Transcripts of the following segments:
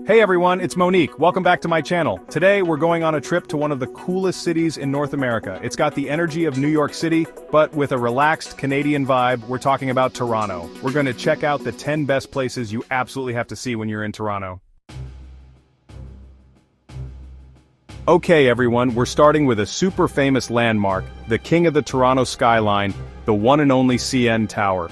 Hey everyone, it's Monique. Welcome back to my channel. Today we're going on a trip to one of the coolest cities in North America. It's got the energy of New York City, but with a relaxed Canadian vibe. We're talking about Toronto. We're going to check out the 10 best places you absolutely have to see when you're in Toronto. Okay everyone, we're starting with a super famous landmark, the king of the Toronto skyline, the one and only CN Tower.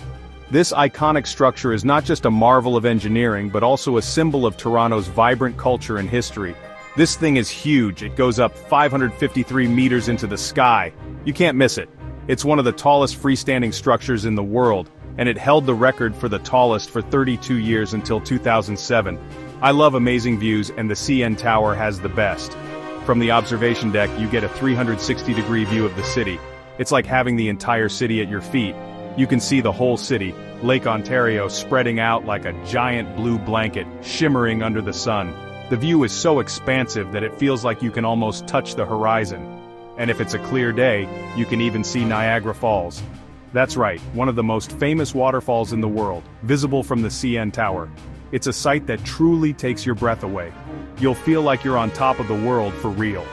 This iconic structure is not just a marvel of engineering but also a symbol of Toronto's vibrant culture and history. This thing is huge. It goes up 553 meters into the sky. You can't miss it. It's one of the tallest freestanding structures in the world, and it held the record for the tallest for 32 years until 2007. I love amazing views, and the CN Tower has the best. From the observation deck, you get a 360-degree view of the city. It's like having the entire city at your feet. You can see the whole city, Lake Ontario spreading out like a giant blue blanket, shimmering under the sun. The view is so expansive that it feels like you can almost touch the horizon. And if it's a clear day, you can even see Niagara Falls. That's right, one of the most famous waterfalls in the world, visible from the CN Tower. It's a sight that truly takes your breath away. You'll feel like you're on top of the world for real.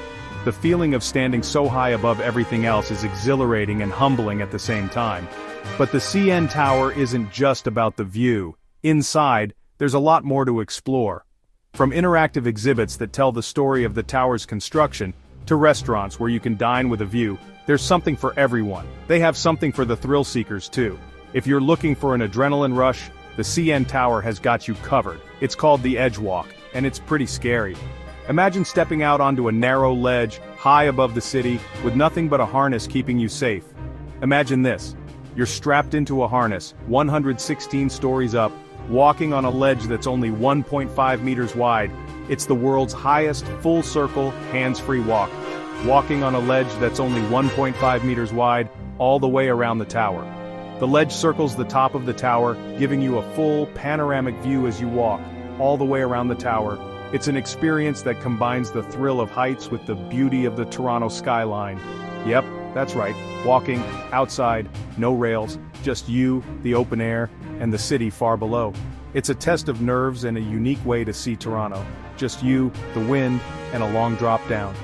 The feeling of standing so high above everything else is exhilarating and humbling at the same time. But the CN Tower isn't just about the view. Inside, there's a lot more to explore. From interactive exhibits that tell the story of the tower's construction, to restaurants where you can dine with a view, there's something for everyone. They have something for the thrill seekers too. If you're looking for an adrenaline rush, the CN Tower has got you covered. It's called the Edge Walk, and it's pretty scary. Imagine stepping out onto a narrow ledge, high above the city, with nothing but a harness keeping you safe. Imagine this. You're strapped into a harness, 116 stories up, walking on a ledge that's only 1.5 meters wide. It's the world's highest full-circle, hands-free walk. Walking on a ledge that's only 1.5 meters wide, all the way around the tower. The ledge circles the top of the tower, giving you a full, panoramic view as you walk, all the way around the tower. It's an experience that combines the thrill of heights with the beauty of the Toronto skyline. Yep, that's right, walking, outside, no rails, just you, the open air, and the city far below. It's a test of nerves and a unique way to see Toronto. Just you, the wind, and a long drop down.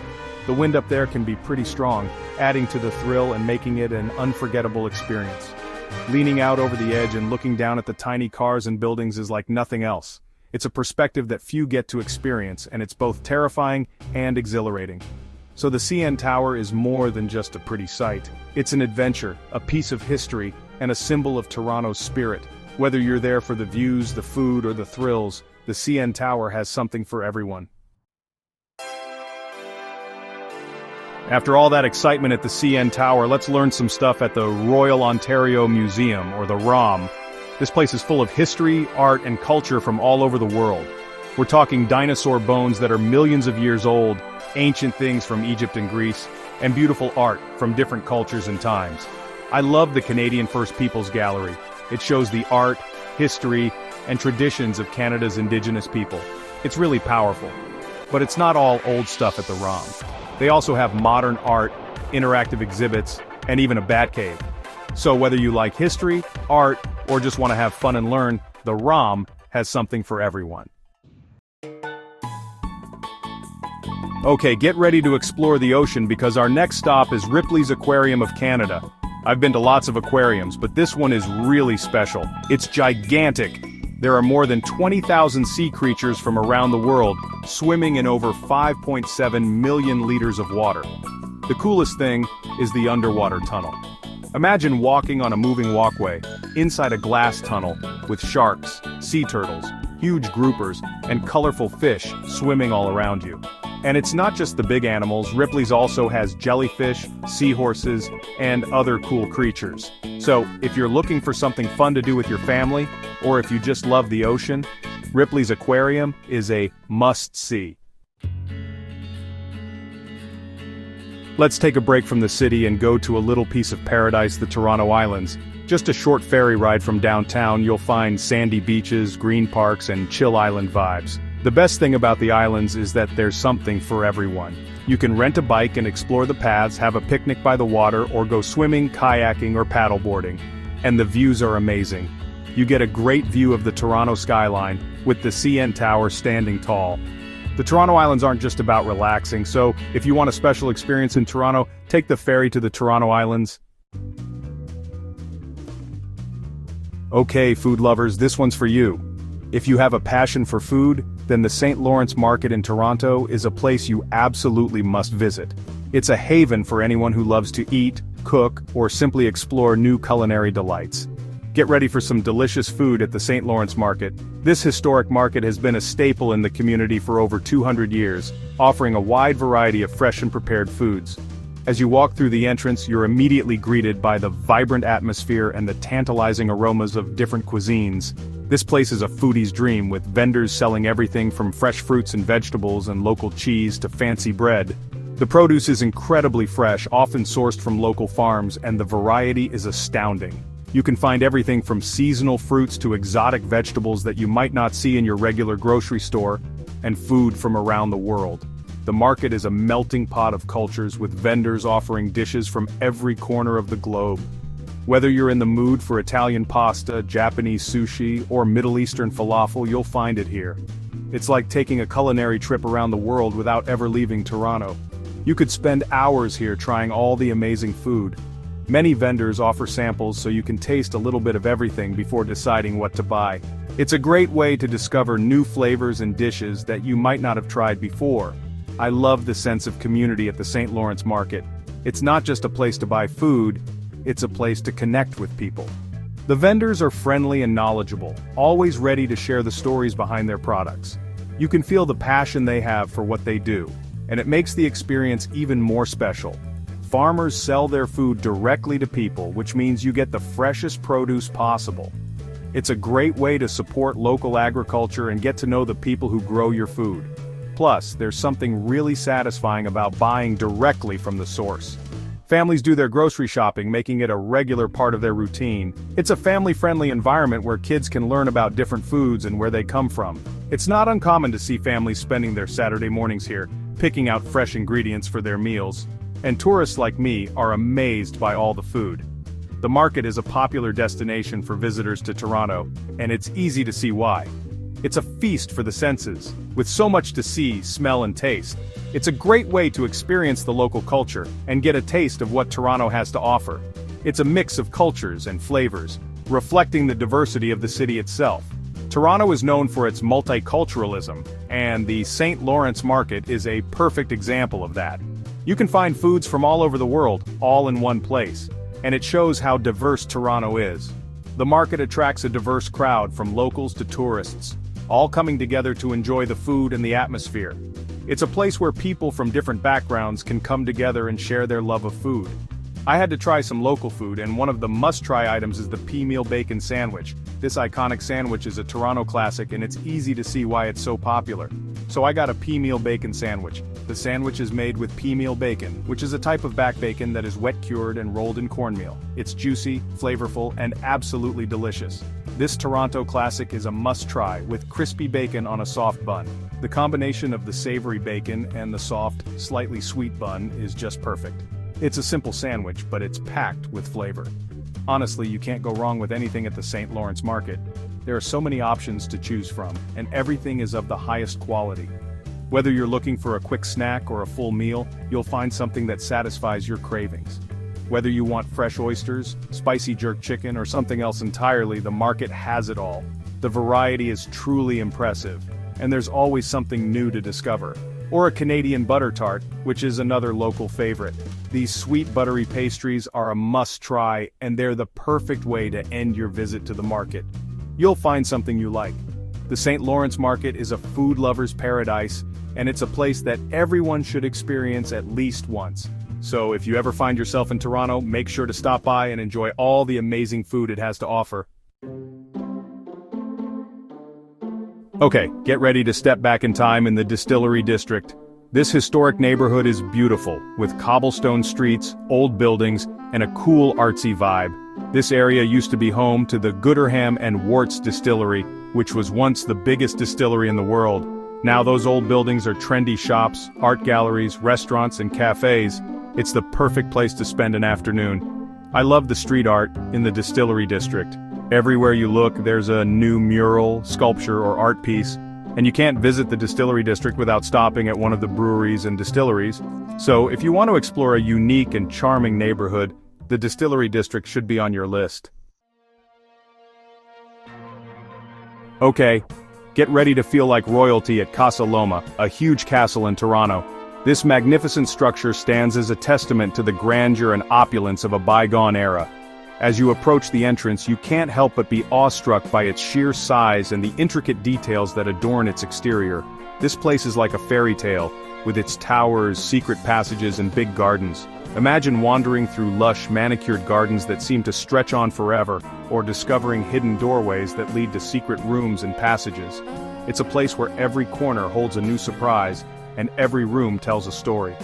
The wind up there can be pretty strong, adding to the thrill and making it an unforgettable experience. Leaning out over the edge and looking down at the tiny cars and buildings is like nothing else. It's a perspective that few get to experience, and it's both terrifying and exhilarating. So the CN Tower is more than just a pretty sight. It's an adventure, a piece of history, and a symbol of Toronto's spirit. Whether you're there for the views, the food, or the thrills, the CN Tower has something for everyone. After all that excitement at the CN Tower, let's learn some stuff at the Royal Ontario Museum, or the ROM. This place is full of history, art, and culture from all over the world. We're talking dinosaur bones that are millions of years old, ancient things from Egypt and Greece, and beautiful art from different cultures and times. I love the Canadian First Peoples Gallery. It shows the art, history, and traditions of Canada's Indigenous people. It's really powerful. But it's not all old stuff at the ROM. They also have modern art, interactive exhibits, and even a bat cave. So whether you like history, art, or just want to have fun and learn, the ROM has something for everyone. Okay, get ready to explore the ocean because our next stop is Ripleys Aquarium of Canada. I've been to lots of aquariums, but this one is really special. It's gigantic. There are more than 20,000 sea creatures from around the world, swimming in over 5.7 million liters of water. The coolest thing is the underwater tunnel. Imagine walking on a moving walkway, inside a glass tunnel, with sharks, sea turtles, huge groupers, and colorful fish swimming all around you. And it's not just the big animals. Ripley's also has jellyfish, seahorses, and other cool creatures. So, if you're looking for something fun to do with your family, or if you just love the ocean, Ripley's Aquarium is a must-see. Let's take a break from the city and go to a little piece of paradise, the Toronto Islands. Just a short ferry ride from downtown, you'll find sandy beaches, green parks, and chill island vibes. The best thing about the islands is that there's something for everyone. You can rent a bike and explore the paths, have a picnic by the water, or go swimming, kayaking, or paddleboarding. And the views are amazing. you get a great view of the Toronto skyline, with the CN Tower standing tall. The Toronto Islands aren't just about relaxing, so if you want a special experience in Toronto, take the ferry to the Toronto Islands. Okay, food lovers, this one's for you. If you have a passion for food, then the St. Lawrence Market in Toronto is a place you absolutely must visit. It's a haven for anyone who loves to eat, cook, or simply explore new culinary delights. Get ready for some delicious food at the St. Lawrence Market. This historic market has been a staple in the community for over 200 years, offering a wide variety of fresh and prepared foods. As you walk through the entrance, you're immediately greeted by the vibrant atmosphere and the tantalizing aromas of different cuisines. This place is a foodie's dream, with vendors selling everything from fresh fruits and vegetables and local cheese to fancy bread. The produce is incredibly fresh, often sourced from local farms, and the variety is astounding. You can find everything from seasonal fruits to exotic vegetables that you might not see in your regular grocery store, and food from around the world. The market is a melting pot of cultures, with vendors offering dishes from every corner of the globe. Whether you're in the mood for Italian pasta, Japanese sushi, or Middle Eastern falafel, you'll find it here. It's like taking a culinary trip around the world without ever leaving Toronto. You could spend hours here trying all the amazing food. Many vendors offer samples so you can taste a little bit of everything before deciding what to buy. It's a great way to discover new flavors and dishes that you might not have tried before. I love the sense of community at the St. Lawrence Market. It's not just a place to buy food, it's a place to connect with people. The vendors are friendly and knowledgeable, always ready to share the stories behind their products. You can feel the passion they have for what they do, and it makes the experience even more special. Farmers sell their food directly to people, which means you get the freshest produce possible. It's a great way to support local agriculture and get to know the people who grow your food. Plus, there's something really satisfying about buying directly from the source. Families do their grocery shopping, making it a regular part of their routine. It's a family-friendly environment where kids can learn about different foods and where they come from. It's not uncommon to see families spending their Saturday mornings here, picking out fresh ingredients for their meals. And tourists like me are amazed by all the food. The market is a popular destination for visitors to Toronto, and it's easy to see why. It's a feast for the senses, with so much to see, smell, and taste. It's a great way to experience the local culture and get a taste of what Toronto has to offer. It's a mix of cultures and flavors, reflecting the diversity of the city itself. Toronto is known for its multiculturalism, and the St. Lawrence Market is a perfect example of that. You can find foods from all over the world, all in one place, and it shows how diverse Toronto is. The market attracts a diverse crowd from locals to tourists, all coming together to enjoy the food and the atmosphere. It's a place where people from different backgrounds can come together and share their love of food. I had to try some local food, and one of the must-try items is the pea meal bacon sandwich. This iconic sandwich is a Toronto classic, and it's easy to see why it's so popular. So I got a pea meal bacon sandwich. The sandwich is made with pea meal bacon, which is a type of back bacon that is wet cured and rolled in cornmeal. It's juicy, flavorful, and absolutely delicious. This Toronto classic is a must-try, with crispy bacon on a soft bun. The combination of the savory bacon and the soft, slightly sweet bun is just perfect. It's a simple sandwich, but it's packed with flavor. Honestly, you can't go wrong with anything at the St. Lawrence Market. There are so many options to choose from, and everything is of the highest quality. Whether you're looking for a quick snack or a full meal, you'll find something that satisfies your cravings. Whether you want fresh oysters, spicy jerk chicken, or something else entirely, the market has it all. The variety is truly impressive, and there's always something new to discover. Or a Canadian butter tart, which is another local favorite. These sweet buttery pastries are a must-try, and they're the perfect way to end your visit to the market. You'll find something you like. The St. Lawrence Market is a food lover's paradise, and it's a place that everyone should experience at least once. So if you ever find yourself in Toronto, make sure to stop by and enjoy all the amazing food it has to offer. Okay, get ready to step back in time in the Distillery District. This historic neighborhood is beautiful, with cobblestone streets, old buildings, and a cool artsy vibe. This area used to be home to the Gooderham and Worts Distillery, which was once the biggest distillery in the world. Now those old buildings are trendy shops, art galleries, restaurants, and cafes. It's the perfect place to spend an afternoon. I love the street art in the Distillery District. Everywhere you look, there's a new mural, sculpture, or art piece, and you can't visit the Distillery District without stopping at one of the breweries and distilleries. So, if you want to explore a unique and charming neighborhood, the Distillery District should be on your list. Okay, get ready to feel like royalty at Casa Loma, a huge castle in Toronto. This magnificent structure stands as a testament to the grandeur and opulence of a bygone era. As you approach the entrance, you can't help but be awestruck by its sheer size and the intricate details that adorn its exterior. This place is like a fairy tale, with its towers, secret passages, and big gardens. Imagine wandering through lush, manicured gardens that seem to stretch on forever, or discovering hidden doorways that lead to secret rooms and passages. It's a place where every corner holds a new surprise, and every room tells a story.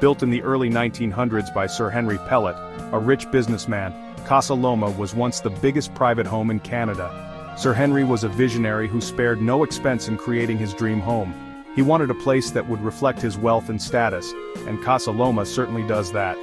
Built in the early 1900s by Sir Henry Pellet, a rich businessman, Casa Loma was once the biggest private home in Canada. Sir Henry was a visionary who spared no expense in creating his dream home. He wanted a place that would reflect his wealth and status, and Casa Loma certainly does that.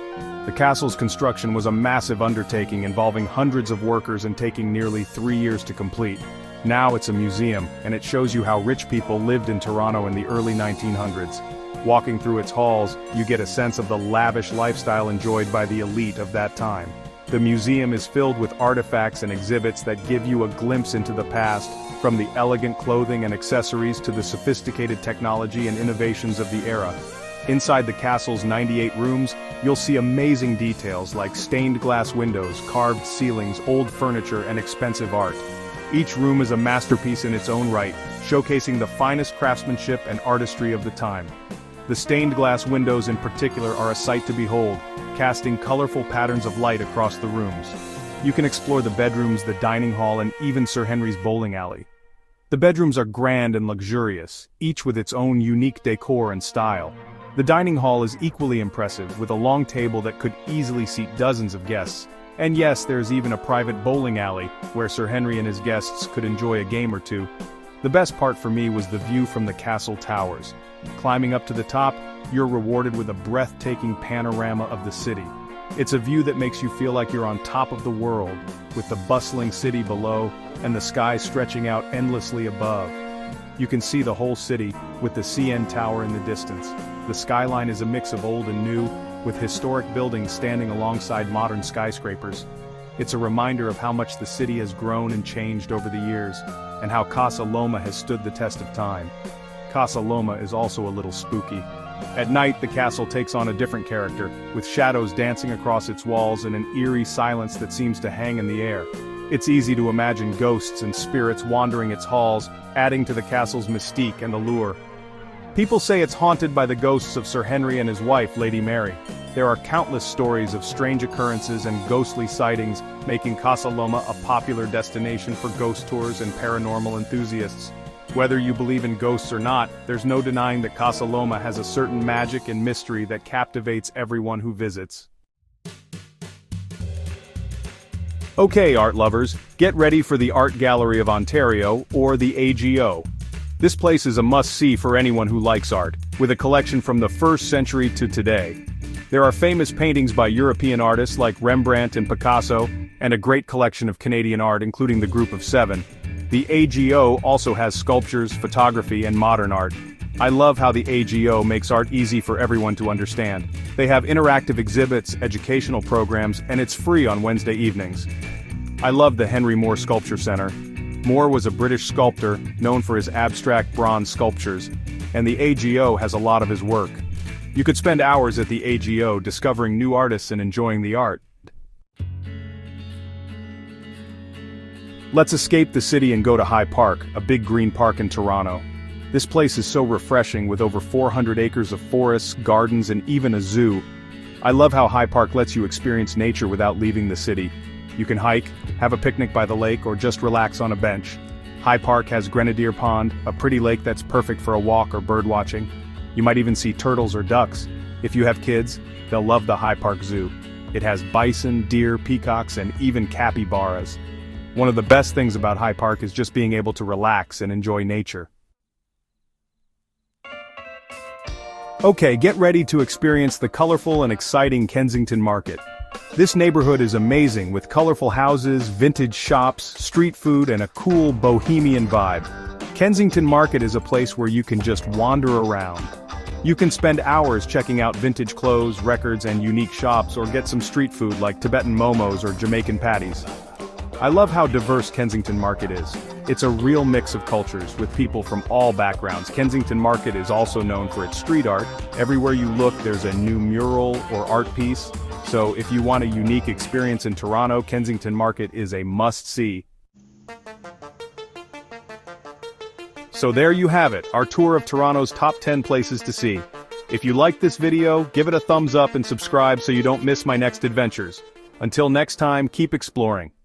The castle's construction was a massive undertaking involving hundreds of workers and taking nearly 3 years to complete. Now it's a museum, and it shows you how rich people lived in Toronto in the early 1900s. Walking through its halls, you get a sense of the lavish lifestyle enjoyed by the elite of that time. The museum is filled with artifacts and exhibits that give you a glimpse into the past, from the elegant clothing and accessories to the sophisticated technology and innovations of the era. Inside the castle's 98 rooms, you'll see amazing details like stained glass windows, carved ceilings, old furniture, and expensive art. Each room is a masterpiece in its own right, showcasing the finest craftsmanship and artistry of the time. The stained glass windows in particular are a sight to behold, casting colorful patterns of light across the rooms. You can explore the bedrooms, the dining hall, and even Sir Henry's bowling alley. The bedrooms are grand and luxurious, each with its own unique decor and style. The dining hall is equally impressive, with a long table that could easily seat dozens of guests. And yes, there's even a private bowling alley, where Sir Henry and his guests could enjoy a game or two. The best part for me was the view from the castle towers. Climbing up to the top, you're rewarded with a breathtaking panorama of the city. It's a view that makes you feel like you're on top of the world, with the bustling city below, and the sky stretching out endlessly above. You can see the whole city, with the CN Tower in the distance. The skyline is a mix of old and new, with historic buildings standing alongside modern skyscrapers. It's a reminder of how much the city has grown and changed over the years, and how Casa Loma has stood the test of time. Casa Loma is also a little spooky. At night, the castle takes on a different character, with shadows dancing across its walls and an eerie silence that seems to hang in the air. It's easy to imagine ghosts and spirits wandering its halls, adding to the castle's mystique and allure. People say it's haunted by the ghosts of Sir Henry and his wife, Lady Mary. There are countless stories of strange occurrences and ghostly sightings, making Casa Loma a popular destination for ghost tours and paranormal enthusiasts. Whether you believe in ghosts or not, there's no denying that Casa Loma has a certain magic and mystery that captivates everyone who visits. Okay, art lovers, get ready for the Art Gallery of Ontario, or the AGO. This place is a must-see for anyone who likes art, with a collection from the 1st century to today. There are famous paintings by European artists like Rembrandt and Picasso, and a great collection of Canadian art including the Group of Seven. The AGO also has sculptures, photography, and modern art. I love how the AGO makes art easy for everyone to understand. They have interactive exhibits, educational programs, and it's free on Wednesday evenings. I love the Henry Moore Sculpture Centre. Moore was a British sculptor, known for his abstract bronze sculptures, and the AGO has a lot of his work. You could spend hours at the AGO discovering new artists and enjoying the art. Let's escape the city and go to High Park, a big green park in Toronto. This place is so refreshing with over 400 acres of forests, gardens, and even a zoo. I love how High Park lets you experience nature without leaving the city. You can hike, have a picnic by the lake, or just relax on a bench. High Park has Grenadier Pond, a pretty lake that's perfect for a walk or bird watching. You might even see turtles or ducks. If you have kids, they'll love the High Park Zoo. It has bison, deer, peacocks, and even capybaras. One of the best things about High Park is just being able to relax and enjoy nature. Okay, get ready to experience the colorful and exciting Kensington Market. This neighborhood is amazing with colorful houses, vintage shops, street food, and a cool bohemian vibe. Kensington Market is a place where you can just wander around. You can spend hours checking out vintage clothes, records, and unique shops, or get some street food like Tibetan momos or Jamaican patties. I love how diverse Kensington Market is. It's a real mix of cultures, with people from all backgrounds. Kensington Market is also known for its street art. Everywhere you look, there's a new mural or art piece. So if you want a unique experience in Toronto, Kensington Market is a must-see. So there you have it, our tour of Toronto's top 10 places to see. If you liked this video, give it a thumbs up and subscribe so you don't miss my next adventures. Until next time, keep exploring.